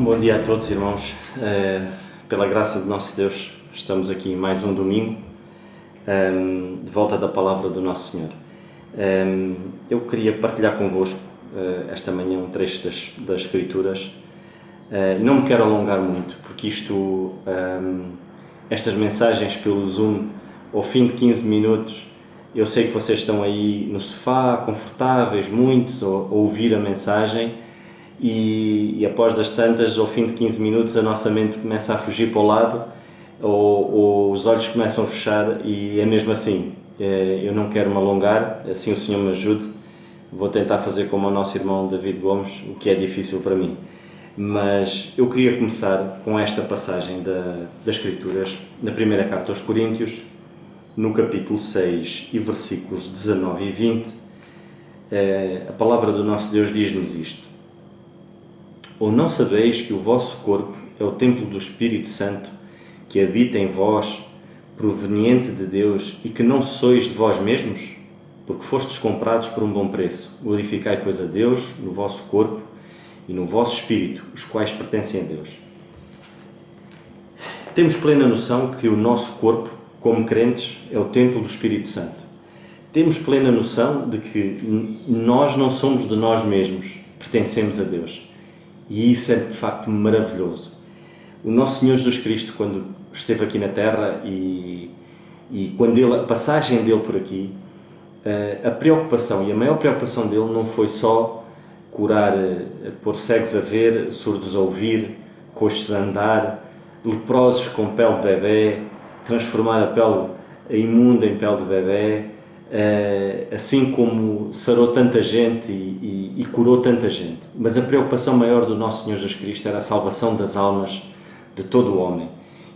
Bom dia a todos, irmãos. Pela graça de nosso Deus, estamos aqui mais um domingo, de volta da palavra do nosso Senhor. Eu queria partilhar convosco esta manhã um trecho das Escrituras. Não me quero alongar muito, porque estas mensagens pelo Zoom, ao fim de 15 minutos, eu sei que vocês estão aí no sofá, confortáveis, muitos, a ouvir a mensagem. E após das tantas, ao fim de 15 minutos, a nossa mente começa a fugir para o lado ou os olhos começam a fechar e é mesmo assim. Eu não quero me alongar, assim o Senhor me ajude. Vou tentar fazer como o nosso irmão David Gomes, o que é difícil para mim. Mas eu queria começar com esta passagem das Escrituras, na primeira carta aos Coríntios, no capítulo 6 e versículos 19 e 20. A palavra do nosso Deus diz-nos isto: ou não sabeis que o vosso corpo é o templo do Espírito Santo, que habita em vós, proveniente de Deus, e que não sois de vós mesmos? Porque fostes comprados por um bom preço. Glorificai, pois, a Deus no vosso corpo e no vosso espírito, os quais pertencem a Deus. Temos plena noção que o nosso corpo, como crentes, é o templo do Espírito Santo. Temos plena noção de que nós não somos de nós mesmos, pertencemos a Deus. E isso é de facto maravilhoso. O nosso Senhor Jesus Cristo, quando esteve aqui na Terra e quando a passagem dele por aqui, a preocupação e a maior preocupação dele não foi só curar, pôr cegos a ver, surdos a ouvir, coxos a andar, leprosos com pele de bebê, transformar a pele imunda em pele de bebê, assim como sarou tanta gente e curou tanta gente. Mas a preocupação maior do nosso Senhor Jesus Cristo era a salvação das almas de todo o homem.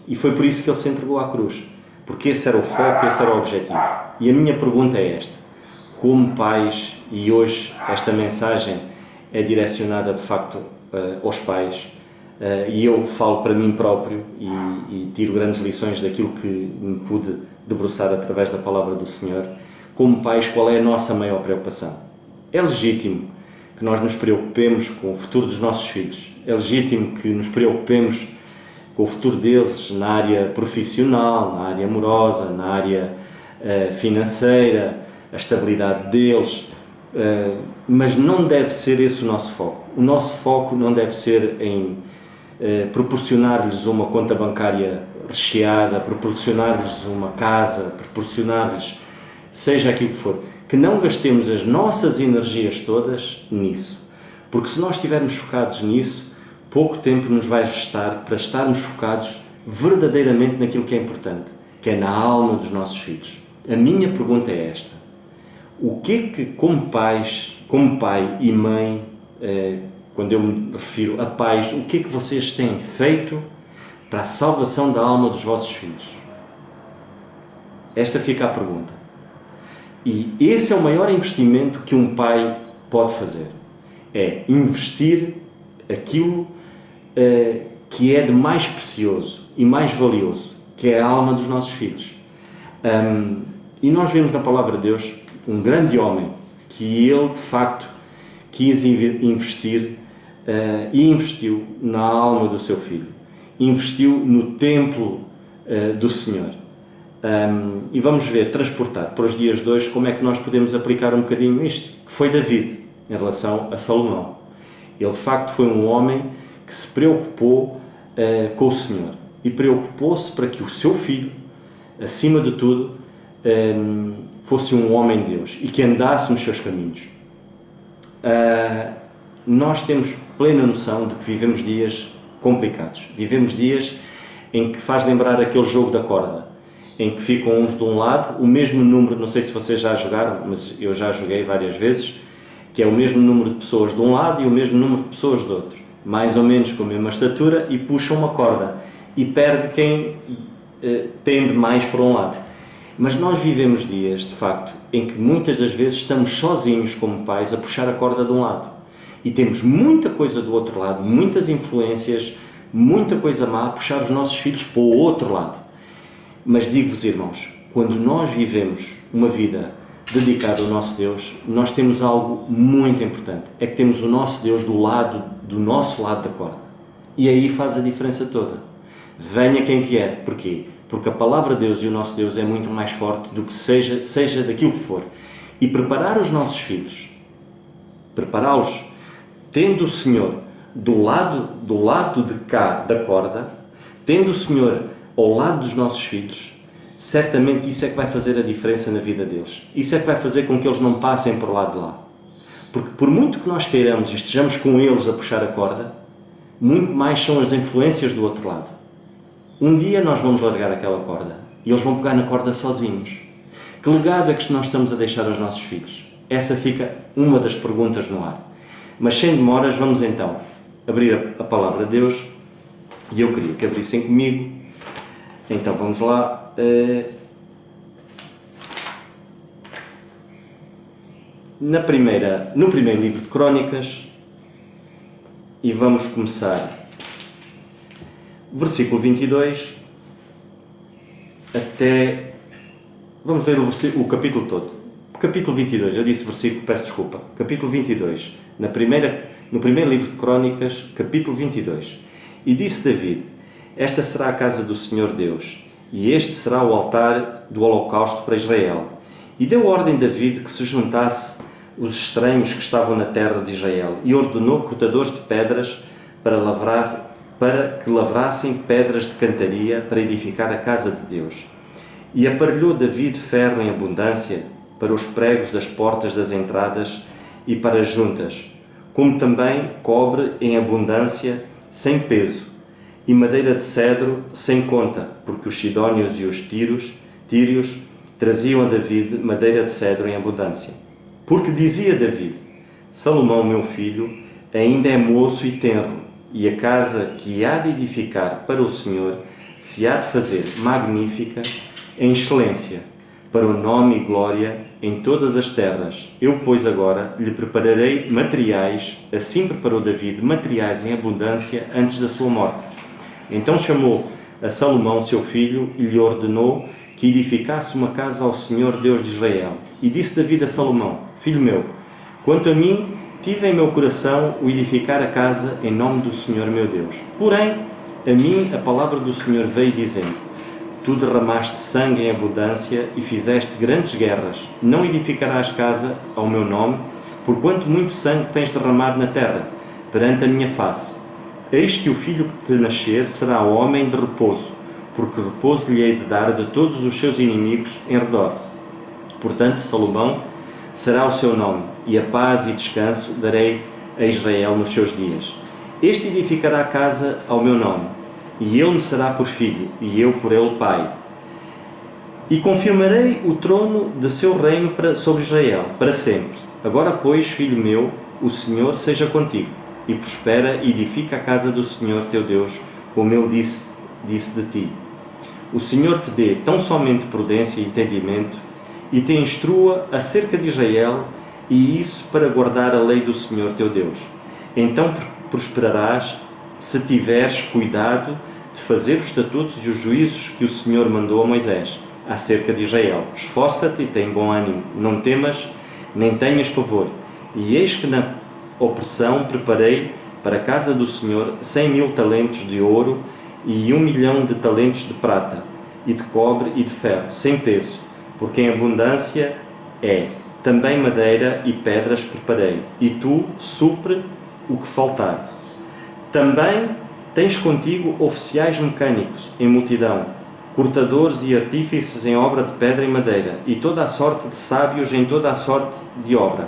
E foi por isso que Ele se entregou à cruz. Porque esse era o foco, esse era o objetivo. E a minha pergunta é esta: como pais, e hoje esta mensagem é direcionada de facto aos pais, e eu falo para mim próprio e tiro grandes lições daquilo que me pude debruçar através da palavra do Senhor. Como pais, qual é a nossa maior preocupação? É legítimo que nós nos preocupemos com o futuro dos nossos filhos. É legítimo que nos preocupemos com o futuro deles na área profissional, na área amorosa, na área financeira, a estabilidade deles. Mas não deve ser esse o nosso foco. O nosso foco não deve ser em proporcionar-lhes uma conta bancária recheada, proporcionar-lhes uma casa, proporcionar-lhes seja aquilo que for, que não gastemos as nossas energias todas nisso, porque se nós estivermos focados nisso, pouco tempo nos vai restar para estarmos focados verdadeiramente naquilo que é importante, que é na alma dos nossos filhos. A minha pergunta é esta: o que é que, como pais, como pai e mãe, quando eu me refiro a pais, o que é que vocês têm feito para a salvação da alma dos vossos filhos? Esta fica a pergunta. E esse é o maior investimento que um pai pode fazer. É investir aquilo que é de mais precioso e mais valioso, que é a alma dos nossos filhos. E nós vemos na palavra de Deus um grande homem que ele, de facto, quis investir e investiu na alma do seu filho. Investiu no templo do Senhor. E vamos ver, transportar para os dias de hoje, como é que nós podemos aplicar um bocadinho isto, que foi David, em relação a Salomão. Ele, de facto, foi um homem que se preocupou com o Senhor e preocupou-se para que o seu filho, acima de tudo, fosse um homem de Deus e que andasse nos seus caminhos. Nós temos plena noção de que vivemos dias complicados. Vivemos dias em que faz lembrar aquele jogo da corda, em que ficam uns de um lado, o mesmo número, não sei se vocês já jogaram, mas eu já joguei várias vezes, que é o mesmo número de pessoas de um lado e o mesmo número de pessoas do outro, mais ou menos com a mesma estatura, e puxam uma corda, e perde quem tende mais para um lado. Mas nós vivemos dias, de facto, em que muitas das vezes estamos sozinhos como pais a puxar a corda de um lado, e temos muita coisa do outro lado, muitas influências, muita coisa má a puxar os nossos filhos para o outro lado. Mas digo-vos, irmãos, quando nós vivemos uma vida dedicada ao nosso Deus, nós temos algo muito importante, é que temos o nosso Deus do nosso lado da corda. E aí faz a diferença toda. Venha quem vier. Porquê? Porque a palavra de Deus e o nosso Deus é muito mais forte do que seja daquilo que for. E preparar os nossos filhos, prepará-los, tendo o Senhor do lado de cá da corda, tendo o Senhor ao lado dos nossos filhos, certamente isso é que vai fazer a diferença na vida deles. Isso é que vai fazer com que eles não passem por lá de lá. Porque por muito que nós queiramos e estejamos com eles a puxar a corda, muito mais são as influências do outro lado. Um dia nós vamos largar aquela corda e eles vão pegar na corda sozinhos. Que legado é que nós estamos a deixar aos nossos filhos? Essa fica uma das perguntas no ar. Mas sem demoras, vamos então abrir a palavra de Deus e eu queria que abrissem comigo. Então vamos lá. No primeiro livro de Crónicas, e vamos começar versículo 22 até... Vamos ler o capítulo todo. Capítulo 22, eu disse versículo, peço desculpa. Capítulo 22, no primeiro livro de Crónicas, capítulo 22. E disse David: esta será a casa do Senhor Deus, e este será o altar do holocausto para Israel. E deu ordem David que se juntasse os estranhos que estavam na terra de Israel, e ordenou cortadores de pedras para que lavrassem pedras de cantaria para edificar a casa de Deus. E aparelhou David ferro em abundância para os pregos das portas das entradas e para as juntas, como também cobre em abundância sem peso, e madeira de cedro sem conta, porque os sidónios e os tírios traziam a David madeira de cedro em abundância. Porque dizia David: Salomão, meu filho, ainda é moço e tenro, e a casa que há de edificar para o Senhor se há de fazer magnífica, em excelência, para o nome e glória em todas as terras. Eu, pois, agora lhe prepararei materiais, assim preparou David materiais em abundância antes da sua morte. Então chamou a Salomão, seu filho, e lhe ordenou que edificasse uma casa ao Senhor Deus de Israel. E disse David a Salomão: Filho meu, quanto a mim, tive em meu coração o edificar a casa em nome do Senhor meu Deus. Porém, a mim a palavra do Senhor veio dizendo: Tu derramaste sangue em abundância e fizeste grandes guerras. Não edificarás casa ao meu nome, porquanto muito sangue tens derramado na terra, perante a minha face. Eis que o filho que te nascer será homem de repouso, porque repouso lhe hei de dar de todos os seus inimigos em redor. Portanto, Salomão será o seu nome, e a paz e descanso darei a Israel nos seus dias. Este edificará casa ao meu nome, e ele me será por filho, e eu por ele pai. E confirmarei o trono de seu reino sobre Israel, para sempre. Agora, pois, filho meu, o Senhor seja contigo, e prospera e edifica a casa do Senhor teu Deus, como ele disse de ti. O Senhor te dê tão somente prudência e entendimento, e te instrua acerca de Israel, e isso para guardar a lei do Senhor teu Deus. Então prosperarás, se tiveres cuidado de fazer os estatutos e os juízos que o Senhor mandou a Moisés, acerca de Israel. Esforça-te e tem bom ânimo, não temas, nem tenhas pavor. E eis que na opressão preparei para a casa do Senhor 100.000 talentos de ouro e 1.000.000 de talentos de prata, e de cobre e de ferro, sem peso, porque em abundância é. Também madeira e pedras preparei, e tu supre o que faltar. Também tens contigo oficiais mecânicos em multidão, cortadores e artífices em obra de pedra e madeira, e toda a sorte de sábios em toda a sorte de obra.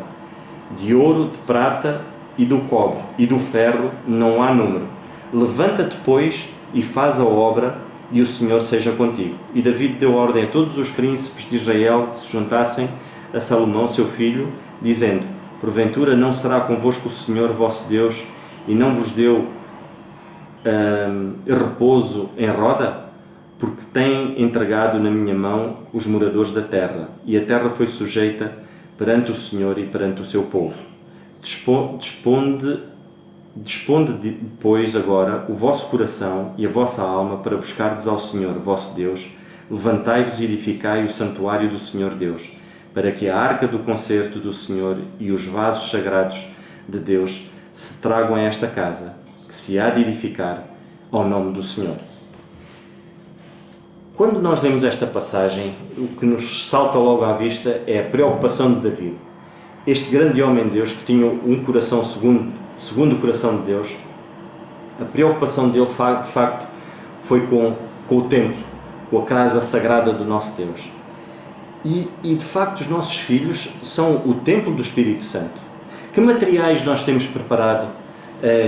De ouro, de prata e do cobre, e do ferro não há número. Levanta-te, pois, e faz a obra, e o Senhor seja contigo. E David deu ordem a todos os príncipes de Israel que se juntassem a Salomão, seu filho, dizendo: Porventura não será convosco o Senhor vosso Deus, e não vos deu repouso em roda? Porque tem entregado na minha mão os moradores da terra, e a terra foi sujeita perante o Senhor e perante o seu povo. Disponde, pois, agora o vosso coração e a vossa alma para buscardes ao Senhor, vosso Deus. Levantai-vos e edificai o santuário do Senhor Deus, para que a arca do concerto do Senhor e os vasos sagrados de Deus se tragam a esta casa. que se há de edificar ao nome do Senhor. Quando nós lemos esta passagem, o que nos salta logo à vista é a preocupação de David. Este grande homem de Deus que tinha um coração segundo o coração de Deus, a preocupação dele, de facto, foi com o templo, com a casa sagrada do nosso Deus. E de facto, os nossos filhos são o templo do Espírito Santo. Que materiais nós temos preparado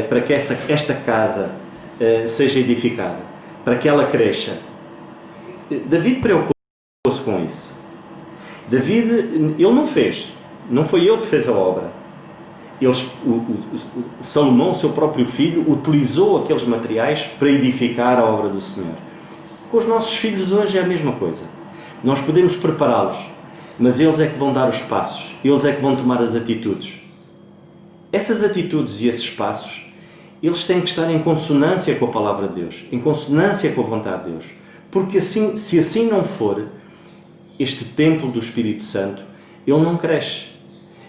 para que esta casa seja edificada, para que ela cresça? David preocupou-se com isso. David, ele não fez, não foi ele que fez a obra. Salomão, seu próprio filho, utilizou aqueles materiais para edificar a obra do Senhor. Com os nossos filhos hoje é a mesma coisa. Nós podemos prepará-los, mas eles é que vão dar os passos, eles é que vão tomar as atitudes. Essas atitudes e esses passos, eles têm que estar em consonância com a palavra de Deus, em consonância com a vontade de Deus. Porque assim, se assim não for, este templo do Espírito Santo, ele não cresce.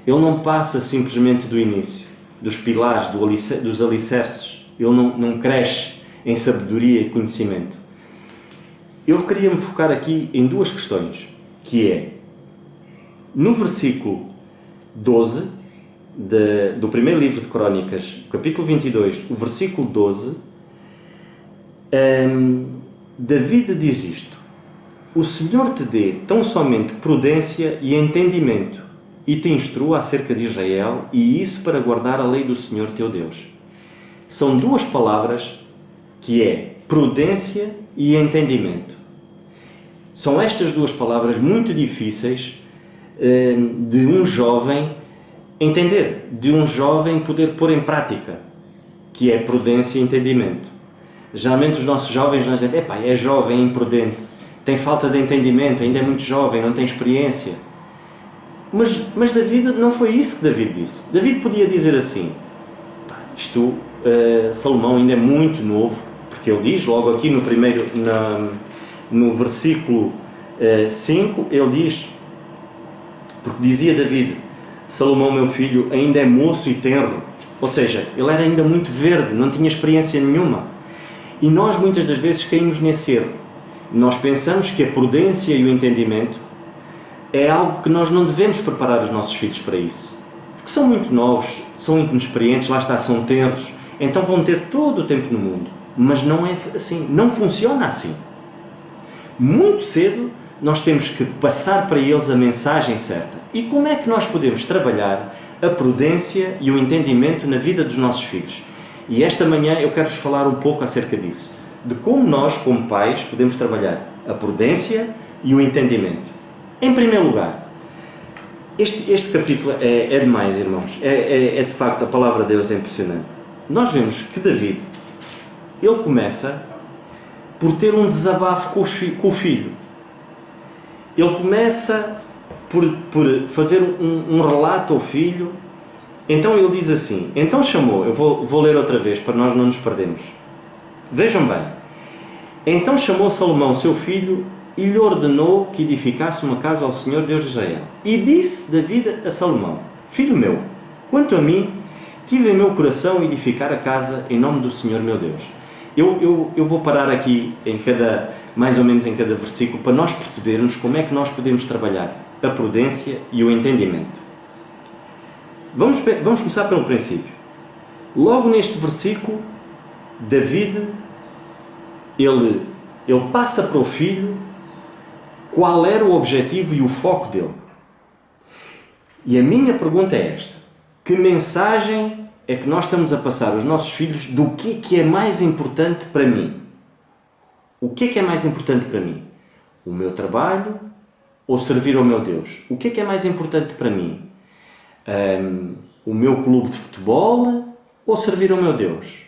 Ele não passa simplesmente do início, dos pilares, dos alicerces. Ele não cresce em sabedoria e conhecimento. Eu queria me focar aqui em duas questões, que é, no versículo 12 do primeiro livro de Crónicas, capítulo 22, o versículo 12, David diz isto: o Senhor te dê tão somente prudência e entendimento, e te instrua acerca de Israel, e isso para guardar a lei do Senhor teu Deus. São duas palavras que é prudência e entendimento. São estas duas palavras muito difíceis de um jovem entender, de um jovem poder pôr em prática, que é prudência e entendimento. Geralmente os nossos jovens nós dizem, é jovem, é imprudente, tem falta de entendimento, ainda é muito jovem, não tem experiência. Mas David, não foi isso que David disse. David podia dizer assim, Salomão ainda é muito novo, porque ele diz logo aqui no versículo 5, ele diz, porque dizia David, Salomão meu filho ainda é moço e tenro, ou seja, ele era ainda muito verde, não tinha experiência nenhuma. E nós muitas das vezes caímos nesse erro. Nós pensamos que a prudência e o entendimento é algo que nós não devemos preparar os nossos filhos para isso. Porque são muito novos, são muito inexperientes, lá está, são tenros, então vão ter todo o tempo no mundo. Mas não é assim, não funciona assim. Muito cedo nós temos que passar para eles a mensagem certa. E como é que nós podemos trabalhar a prudência e o entendimento na vida dos nossos filhos? E esta manhã eu quero-vos falar um pouco acerca disso. De como nós, como pais, podemos trabalhar a prudência e o entendimento. Em primeiro lugar, este capítulo é demais, irmãos. É de facto, a palavra de Deus é impressionante. Nós vemos que David, ele começa por ter um desabafo com o filho. Ele começa por fazer um relato ao filho. Então ele diz assim, então chamou, eu vou ler outra vez para nós não nos perdermos. Vejam bem, então chamou Salomão seu filho e lhe ordenou que edificasse uma casa ao Senhor Deus de Israel. E disse David a Salomão, filho meu, quanto a mim, tive em meu coração edificar a casa em nome do Senhor meu Deus. Eu vou parar aqui mais ou menos em cada versículo para nós percebermos como é que nós podemos trabalhar a prudência e o entendimento. Vamos começar pelo princípio. Logo neste versículo, David, ele passa para o filho qual era o objetivo e o foco dele. E a minha pergunta é esta: que mensagem é que nós estamos a passar aos nossos filhos do que é mais importante para mim? O que é mais importante para mim? O meu trabalho ou servir ao meu Deus? O que é mais importante para mim? O meu clube de futebol ou servir ao meu Deus?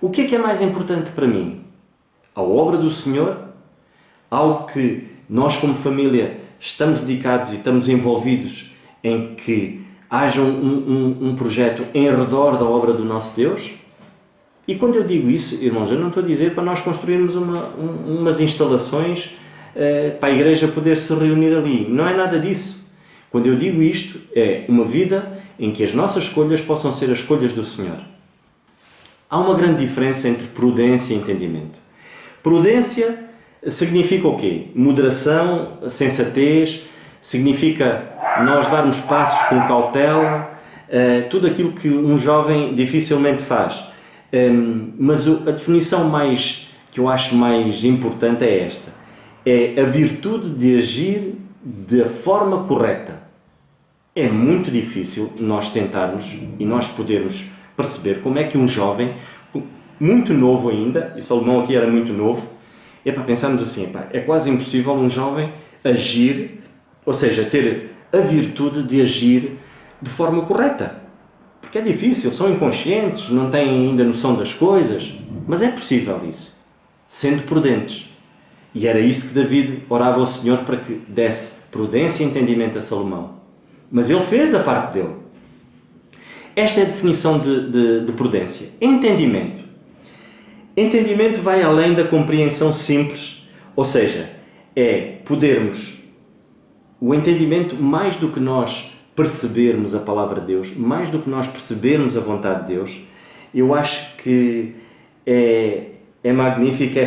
O que é mais importante para mim? A obra do Senhor? Algo que nós como família estamos dedicados e estamos envolvidos em que haja um projeto em redor da obra do nosso Deus? E quando eu digo isso, irmãos, eu não estou a dizer para nós construirmos umas instalações para a igreja poder se reunir ali. Não é nada disso. Quando eu digo isto, é uma vida em que as nossas escolhas possam ser as escolhas do Senhor. Há uma grande diferença entre prudência e entendimento. Prudência significa o quê? Moderação, sensatez, significa nós darmos passos com cautela, tudo aquilo que um jovem dificilmente faz. Mas a definição que eu acho mais importante é esta. É a virtude de agir da forma correta. É muito difícil nós tentarmos e nós podermos perceber como é que um jovem, muito novo ainda, e Salomão aqui era muito novo, pensarmos assim, é quase impossível um jovem agir, ou seja, ter a virtude de agir de forma correta. Porque é difícil, são inconscientes, não têm ainda noção das coisas, mas é possível isso, sendo prudentes. E era isso que David orava ao Senhor para que desse prudência e entendimento a Salomão. Mas ele fez a parte dele. Esta é a definição de prudência. Entendimento. Entendimento vai além da compreensão simples, ou seja, é podermos, o entendimento, mais do que nós percebermos a palavra de Deus, mais do que nós percebermos a vontade de Deus, eu acho que é magnífico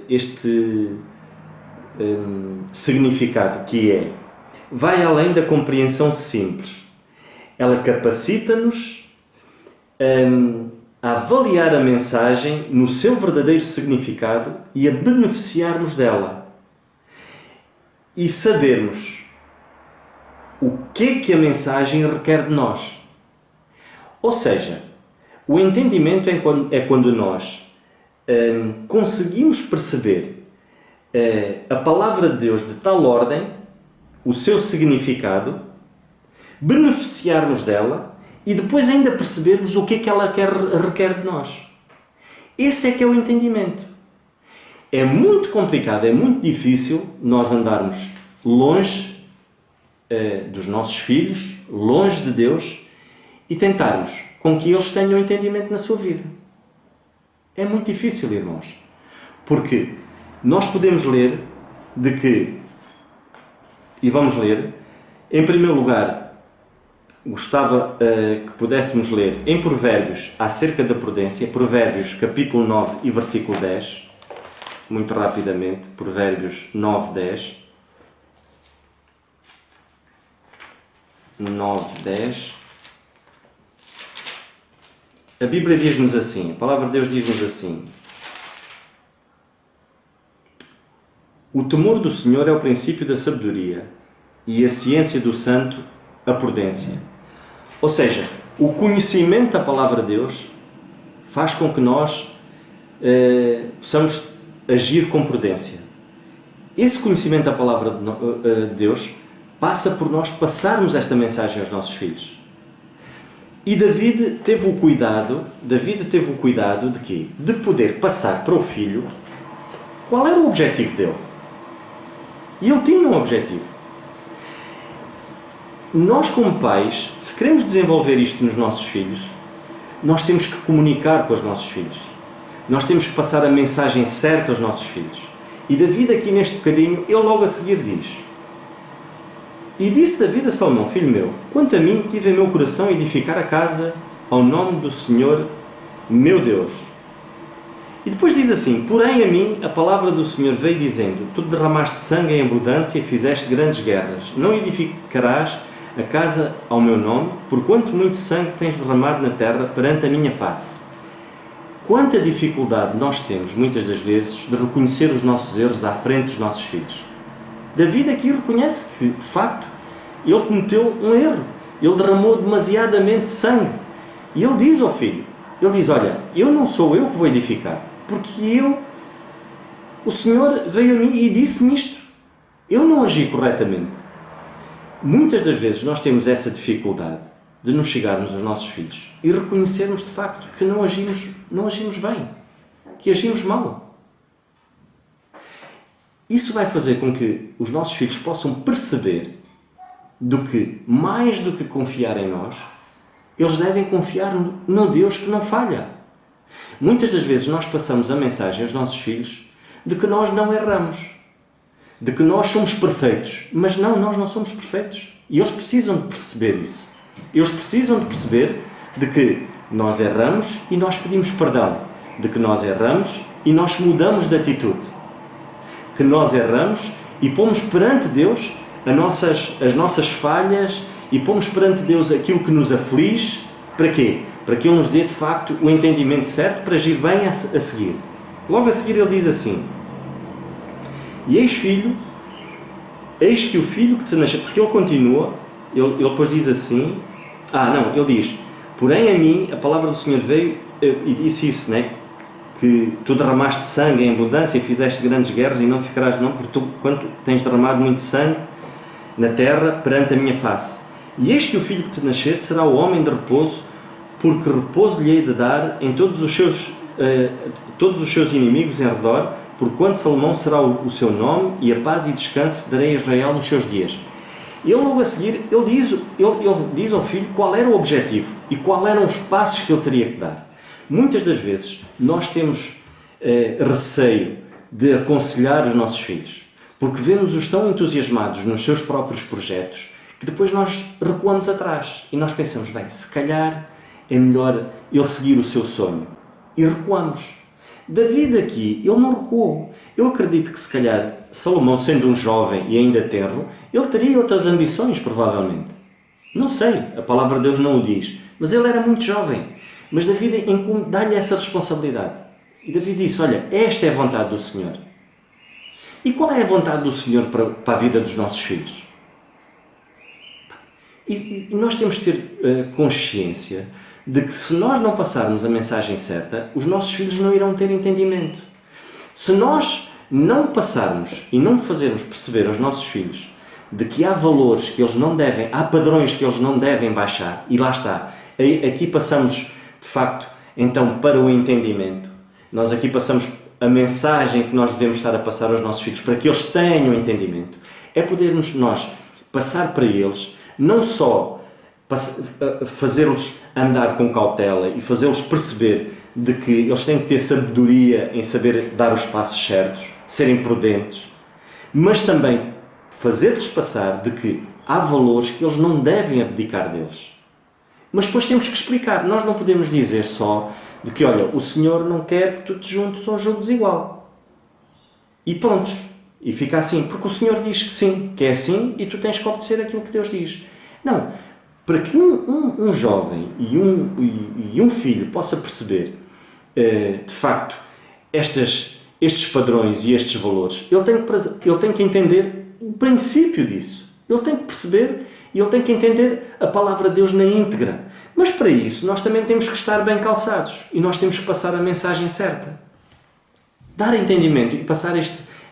este significado, que vai além da compreensão simples. Ela capacita-nos a avaliar a mensagem no seu verdadeiro significado e a beneficiarmos dela. E sabermos o que a mensagem requer de nós. Ou seja, o entendimento é quando nós conseguimos perceber a palavra de Deus de tal ordem, o seu significado, beneficiarmos dela e depois ainda percebermos o que ela requer de nós. Esse é que é o entendimento. É muito complicado, é muito difícil nós andarmos longe dos nossos filhos, longe de Deus, e tentarmos com que eles tenham entendimento na sua vida. É muito difícil, irmãos. Porque nós podemos ler e vamos ler, em primeiro lugar, gostava que pudéssemos ler em Provérbios acerca da prudência, Provérbios capítulo 9 e versículo 10, muito rapidamente, Provérbios 9, 10. 9, 10. A Bíblia diz-nos assim, a palavra de Deus diz-nos assim: o temor do Senhor é o princípio da sabedoria e a ciência do santo a prudência. Ou seja, o conhecimento da palavra de Deus faz com que nós possamos agir com prudência. Esse conhecimento da palavra de Deus passa por nós passarmos esta mensagem aos nossos filhos. E David teve o cuidado de quê? De poder passar para o filho qual era o objetivo dele. E ele tinha um objetivo. Nós, como pais, se queremos desenvolver isto nos nossos filhos, nós temos que comunicar com os nossos filhos. Nós temos que passar a mensagem certa aos nossos filhos. E David, aqui neste bocadinho, ele logo a seguir diz: e disse David a Salomão, filho meu, quanto a mim, tive em meu coração edificar a casa ao nome do Senhor, meu Deus. E depois diz assim: porém a mim a palavra do Senhor veio dizendo: tu derramaste sangue em abundância e fizeste grandes guerras. Não edificarás a casa ao meu nome, porquanto muito sangue tens derramado na terra perante a minha face. Quanta dificuldade nós temos, muitas das vezes, de reconhecer os nossos erros à frente dos nossos filhos. David aqui reconhece que, de facto, ele cometeu um erro. Ele derramou demasiadamente sangue. E ele diz ao filho, olha, eu não sou eu que vou edificar, porque o Senhor veio a mim e disse-me isto. Eu não agi corretamente. Muitas das vezes nós temos essa dificuldade de nos chegarmos aos nossos filhos e reconhecermos de facto que não agimos bem, que agimos mal. Isso vai fazer com que os nossos filhos possam perceber mais do que confiar em nós, eles devem confiar no Deus que não falha. Muitas das vezes nós passamos a mensagem aos nossos filhos de que nós não erramos, de que nós somos perfeitos, mas não, nós não somos perfeitos. E eles precisam de perceber isso. Eles precisam de perceber de que Nós erramos e nós pedimos perdão de que nós erramos e nós mudamos de atitude. Que nós erramos e pomos perante Deus as nossas falhas e pomos perante Deus aquilo que nos aflige. Para quê? Para que Ele nos dê de facto o entendimento certo para agir bem a seguir. Logo a seguir ele diz assim: e eis que o filho que te nasceu, porque ele continua, ele depois diz assim, ele diz, porém a mim, a palavra do Senhor veio e disse isso, né? Que tu derramaste sangue em abundância e fizeste grandes guerras e não ficarás não, porque tu, quando tens derramado muito sangue na terra perante a minha face. E eis que o filho que te nascer será o homem de repouso, porque repouso lhe hei de dar em todos os seus inimigos em redor, porquanto Salomão será o seu nome, e a paz e descanso darei a Israel nos seus dias. Ele logo a seguir, ele diz ao filho qual era o objetivo e qual eram os passos que ele teria que dar. Muitas das vezes nós temos receio de aconselhar os nossos filhos, porque vemos-os tão entusiasmados nos seus próprios projetos, que depois nós recuamos atrás e nós pensamos, bem, se calhar é melhor ele seguir o seu sonho. E recuamos. David aqui, ele não recuou. Eu acredito que se calhar Salomão, sendo um jovem e ainda tenro, ele teria outras ambições, provavelmente. Não sei, a palavra de Deus não o diz, mas ele era muito jovem. Mas David dá-lhe essa responsabilidade. E David disse, olha, esta é a vontade do Senhor. E qual é a vontade do Senhor para a vida dos nossos filhos? E nós temos de ter consciência de que se nós não passarmos a mensagem certa, os nossos filhos não irão ter entendimento. Se nós não passarmos e não fazermos perceber aos nossos filhos de que há valores que eles não devem, há padrões que eles não devem baixar, e lá está, aqui passamos de facto então para o entendimento. Nós aqui passamos a mensagem que nós devemos estar a passar aos nossos filhos para que eles tenham entendimento. É podermos nós passar para eles não só fazê-los andar com cautela e fazê-los perceber de que eles têm que ter sabedoria em saber dar os passos certos, serem prudentes, mas também fazer-lhes passar de que há valores que eles não devem abdicar deles. Mas depois temos que explicar. Nós não podemos dizer só de que, olha, o Senhor não quer que tu te juntes a um jogo desigual. E prontos. E fica assim. Porque o Senhor diz que sim, que é assim, e tu tens que obedecer aquilo que Deus diz. Não. Para que um jovem e um filho possa perceber, de facto, estes padrões e estes valores, ele tem que entender o princípio disso. Ele tem que perceber e ele tem que entender a palavra de Deus na íntegra. Mas para isso nós também temos que estar bem calçados e nós temos que passar a mensagem certa. Dar entendimento e passar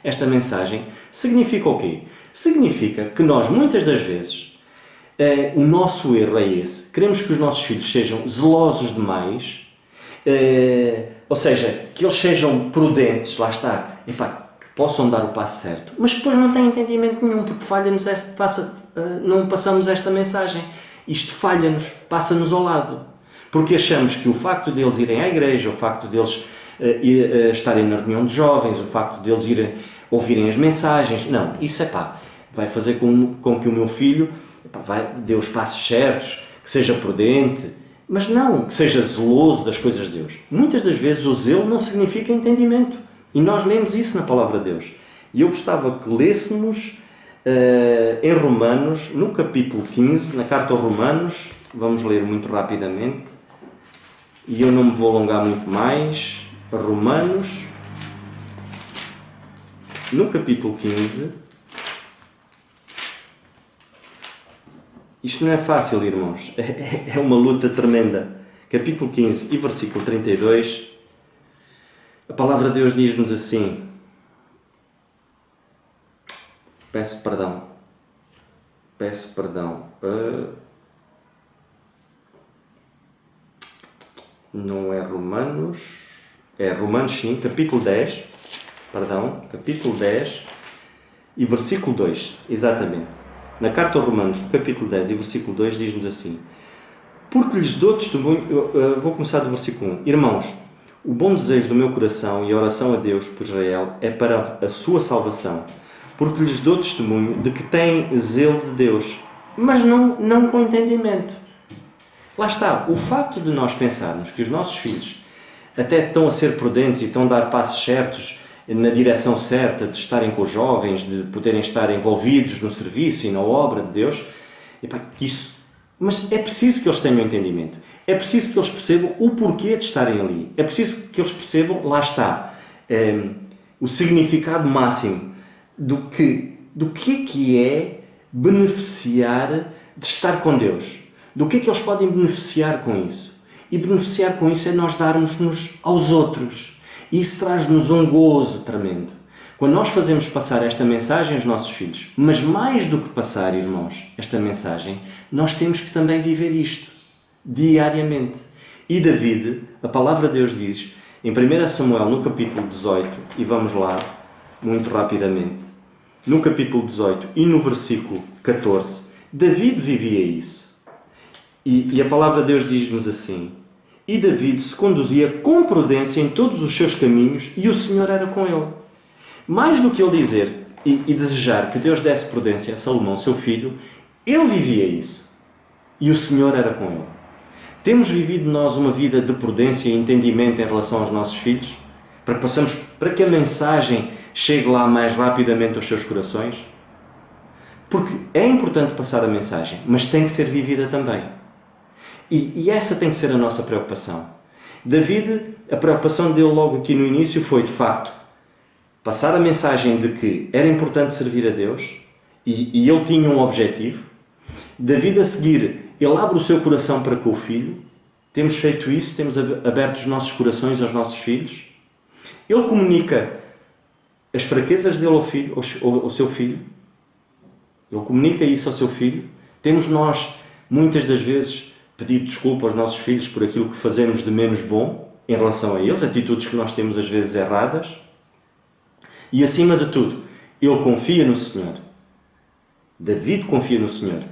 esta mensagem significa o quê? Significa que nós, muitas das vezes, o nosso erro é esse. Queremos que os nossos filhos sejam zelosos demais, ou seja, que eles sejam prudentes, lá está, que possam dar o passo certo, mas depois não têm entendimento nenhum, porque falha-nos não passamos esta mensagem. Isto falha-nos, passa-nos ao lado, porque achamos que o facto de eles irem à igreja, o facto de eles estarem na reunião de jovens, o facto de eles ouvirem as mensagens, não, isso vai fazer com que o meu filho dê os passos certos, que seja prudente, mas não, que seja zeloso das coisas de Deus. Muitas das vezes o zelo não significa entendimento, e nós lemos isso na palavra de Deus. E eu gostava que lêssemos em Romanos, no capítulo 15, na carta aos Romanos, vamos ler muito rapidamente, e eu não me vou alongar muito mais. Romanos, no capítulo 15, isto não é fácil, irmãos, é uma luta tremenda. Capítulo 15 e versículo 32, a palavra de Deus diz-nos assim, peço perdão, não é Romanos, é Romanos sim, capítulo 10 e versículo 2, exatamente. Na carta aos Romanos, capítulo 10 e versículo 2, diz-nos assim, porque lhes dou testemunho, vou começar do versículo 1, irmãos, o bom desejo do meu coração e a oração a Deus por Israel é para a sua salvação, porque lhes dou testemunho de que têm zelo de Deus, mas não com entendimento. Lá está, o facto de nós pensarmos que os nossos filhos até estão a ser prudentes e estão a dar passos certos na direção certa de estarem com os jovens, de poderem estar envolvidos no serviço e na obra de Deus, mas é preciso que eles tenham entendimento. É preciso que eles percebam o porquê de estarem ali. É preciso que eles percebam, lá está, o significado máximo do que é beneficiar de estar com Deus. Do que é que eles podem beneficiar com isso. E beneficiar com isso é nós darmos-nos aos outros. E isso traz-nos um gozo tremendo. Quando nós fazemos passar esta mensagem aos nossos filhos, mas mais do que passar, irmãos, esta mensagem, nós temos que também viver isto, diariamente. E David, a palavra de Deus diz, em 1 Samuel, no capítulo 18, e vamos lá, muito rapidamente, no capítulo 18 e no versículo 14, David vivia isso. E a palavra de Deus diz-nos assim: e David se conduzia com prudência em todos os seus caminhos, e o Senhor era com ele. Mais do que ele dizer e desejar que Deus desse prudência a Salomão, seu filho, ele vivia isso. E o Senhor era com ele. Temos vivido nós uma vida de prudência e entendimento em relação aos nossos filhos? Para que a mensagem chegue lá mais rapidamente aos seus corações? Porque é importante passar a mensagem, mas tem que ser vivida também. E essa tem que ser a nossa preocupação. David, a preocupação dele logo aqui no início foi, de facto, passar a mensagem de que era importante servir a Deus e ele tinha um objetivo. David, a seguir, ele abre o seu coração para com o filho. Temos feito isso, temos aberto os nossos corações aos nossos filhos. Ele comunica as fraquezas dele ao seu filho. Ele comunica isso ao seu filho. Temos nós, muitas das vezes, pedido desculpa aos nossos filhos por aquilo que fazemos de menos bom em relação a eles, atitudes que nós temos às vezes erradas. E acima de tudo, ele confia no Senhor. David confia no Senhor.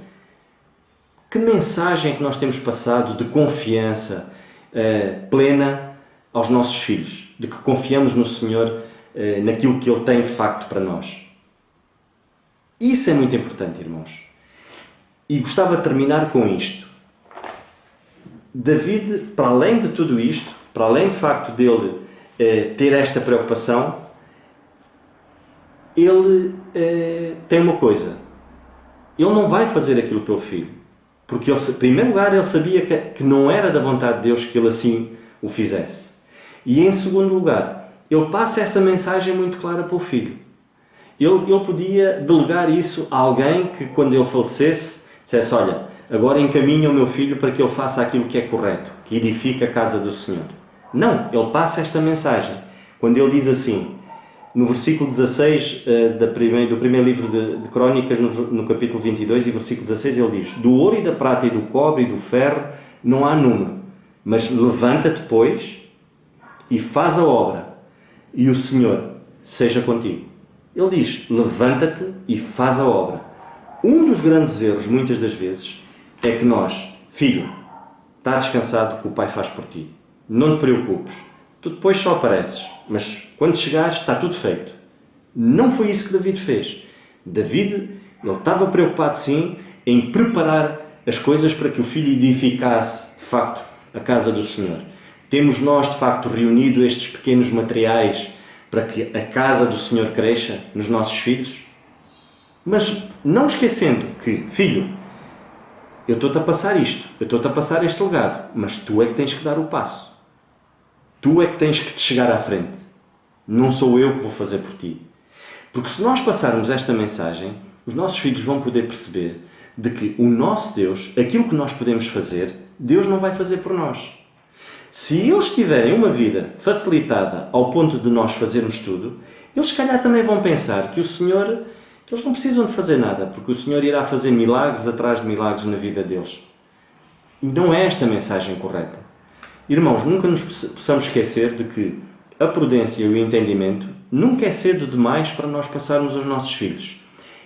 Que mensagem que nós temos passado de confiança plena aos nossos filhos, de que confiamos no Senhor naquilo que Ele tem de facto para nós. Isso é muito importante, irmãos. E gostava de terminar com isto. David, para além de tudo isto, para além de facto dele ter esta preocupação, ele tem uma coisa. Ele não vai fazer aquilo pelo filho. Porque, em primeiro lugar, ele sabia que não era da vontade de Deus que ele assim o fizesse. E, em segundo lugar, ele passa essa mensagem muito clara para o filho. Ele podia delegar isso a alguém que, quando ele falecesse, dissesse: olha, agora encaminha o meu filho para que ele faça aquilo que é correto, que edifique a casa do Senhor. Não, ele passa esta mensagem. Quando ele diz assim, no versículo 16 do primeiro livro de Crónicas, no capítulo 22 e versículo 16, ele diz: do ouro e da prata e do cobre e do ferro não há número, mas levanta-te, pois, e faz a obra, e o Senhor seja contigo. Ele diz: levanta-te e faz a obra. Um dos grandes erros, muitas das vezes, é que nós: filho, está descansado que o pai faz por ti. Não te preocupes. Tu depois só apareces, mas quando chegares está tudo feito. Não foi isso que David fez. David, ele estava preocupado sim em preparar as coisas para que o filho edificasse, de facto, a casa do Senhor. Temos nós, de facto, reunido estes pequenos materiais para que a casa do Senhor cresça nos nossos filhos? Mas não esquecendo que, filho, eu estou-te a passar isto, eu estou-te a passar este legado, mas tu é que tens que dar o passo. Tu é que tens que te chegar à frente. Não sou eu que vou fazer por ti. Porque se nós passarmos esta mensagem, os nossos filhos vão poder perceber de que o nosso Deus, aquilo que nós podemos fazer, Deus não vai fazer por nós. Se eles tiverem uma vida facilitada ao ponto de nós fazermos tudo, eles se calhar também vão pensar que o Senhor, que eles não precisam de fazer nada, porque o Senhor irá fazer milagres atrás de milagres na vida deles. E não é esta a mensagem correta. Irmãos, nunca nos possamos esquecer de que a prudência e o entendimento nunca é cedo demais para nós passarmos aos nossos filhos.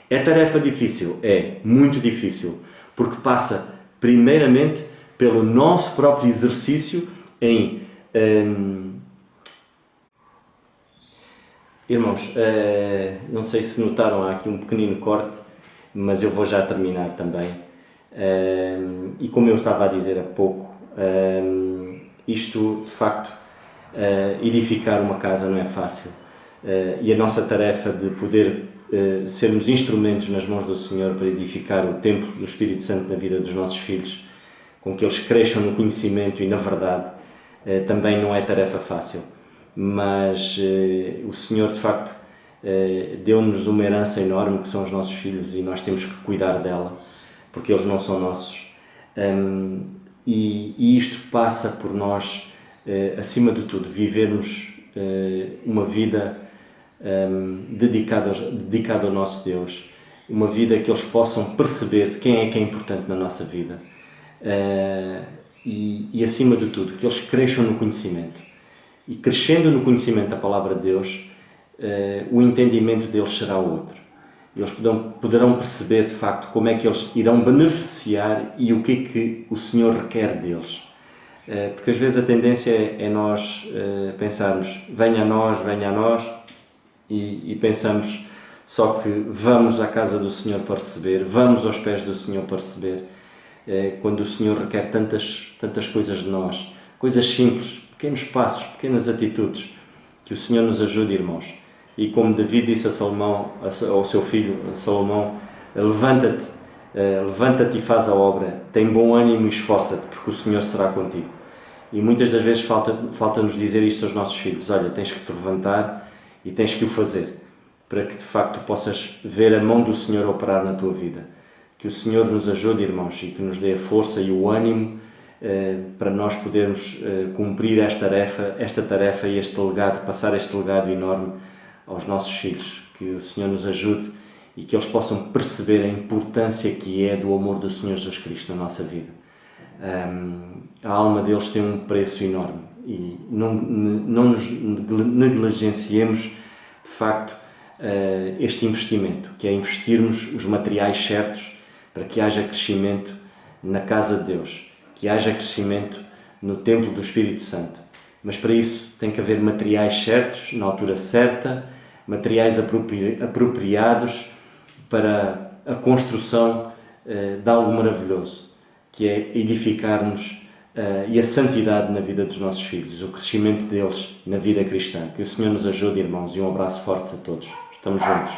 É tarefa difícil? É, muito difícil, porque passa primeiramente pelo nosso próprio exercício em... Irmãos, não sei se notaram, há aqui um pequenino corte, mas eu vou já terminar também. E como eu estava a dizer há pouco, isto de facto, edificar uma casa não é fácil, e a nossa tarefa de poder sermos instrumentos nas mãos do Senhor para edificar o templo do Espírito Santo na vida dos nossos filhos, com que eles cresçam no conhecimento e na verdade, também não é tarefa fácil. Mas o Senhor de facto deu-nos uma herança enorme que são os nossos filhos e nós temos que cuidar dela, porque eles não são nossos. E isto passa por nós, acima de tudo, vivermos uma vida dedicada ao nosso Deus, uma vida que eles possam perceber de quem é que é importante na nossa vida, e acima de tudo, que eles cresçam no conhecimento. E crescendo no conhecimento da Palavra de Deus, o entendimento deles será outro. Eles poderão perceber de facto como é que eles irão beneficiar e o que é que o Senhor requer deles. Porque às vezes a tendência é nós pensarmos, venha a nós, e pensamos só que vamos à casa do Senhor para receber, vamos aos pés do Senhor para receber, quando o Senhor requer tantas coisas de nós, coisas simples, pequenos passos, pequenas atitudes, que o Senhor nos ajude, irmãos. E como David disse a Salomão, ao seu filho Salomão, levanta-te e faz a obra, tem bom ânimo e esforça-te, porque o Senhor será contigo. E muitas das vezes falta-nos dizer isto aos nossos filhos, olha, tens que te levantar e tens que o fazer, para que de facto possas ver a mão do Senhor operar na tua vida. Que o Senhor nos ajude, irmãos, e que nos dê a força e o ânimo para nós podermos cumprir esta tarefa e este legado, passar este legado enorme aos nossos filhos. Que o Senhor nos ajude e que eles possam perceber a importância que é do amor do Senhor Jesus Cristo na nossa vida. A alma deles tem um preço enorme e não nos negligenciemos de facto este investimento, que é investirmos os materiais certos para que haja crescimento na casa de Deus, que haja crescimento no templo do Espírito Santo. Mas para isso tem que haver materiais certos, na altura certa, materiais apropriados para a construção de algo maravilhoso, que é edificarmos e a santidade na vida dos nossos filhos, o crescimento deles na vida cristã. Que o Senhor nos ajude, irmãos, e um abraço forte a todos. Estamos juntos.